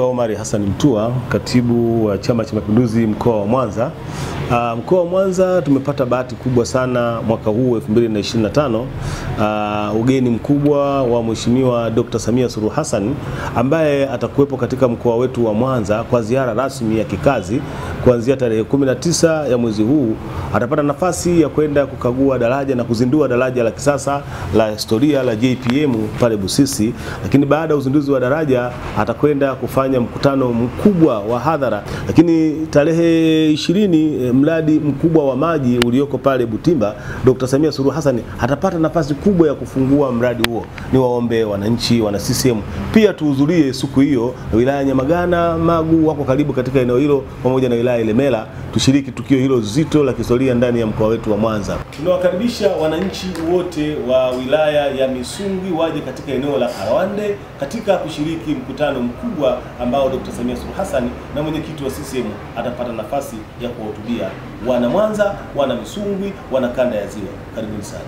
Omar Hassan Mtua, katibu wa Chama cha Mapinduzi mkoa wa Mwanza. Mkoa wa Mwanza tumepata bahati kubwa sana mwaka huu 2025, ugeni mkubwa wa Mheshimiwa Dr. Samia Suluhu Hassan ambaye atakuwepo katika mkoa wetu wa Mwanza kwa ziara rasmi ya kikazi kuanzia tarehe 19 ya mwezi huu. Atapata nafasi ya kwenda kukagua daraja na kuzindua daraja la kisasa la historia la JPM pale Busisi, lakini baada ya uzinduzi wa daraja atakwenda kufanya mkutano mkubwa wa hadhara. Lakini tarehe 20 mradi mkubwa wa maji ulioko pale Butimba, Dr. Samia Suluhu Hassan atapata nafasi kubwa ya kufungua mradi huo. Ni waombe wananchi, wana CCM pia tuhudhurie siku hiyo. Wilaya Nyamagana, Magu wako karibu katika eneo hilo pamoja na wilaya Ilemela, tushiriki tukio hilo zito la kihistoria ndani ya mkoa wetu wa Mwanza. Tunawakaribisha wananchi wote wa wilaya ya Misungwi waje katika eneo la Karawande katika kushiriki mkutano mkubwa ambao Dr. Samia Suluhu Hassan na mwenyekiti wa CCM atapata nafasi ya kuwahutubia wana Mwanza, wana Misungwi, wana kanda ya Ziwa. Karibuni sana.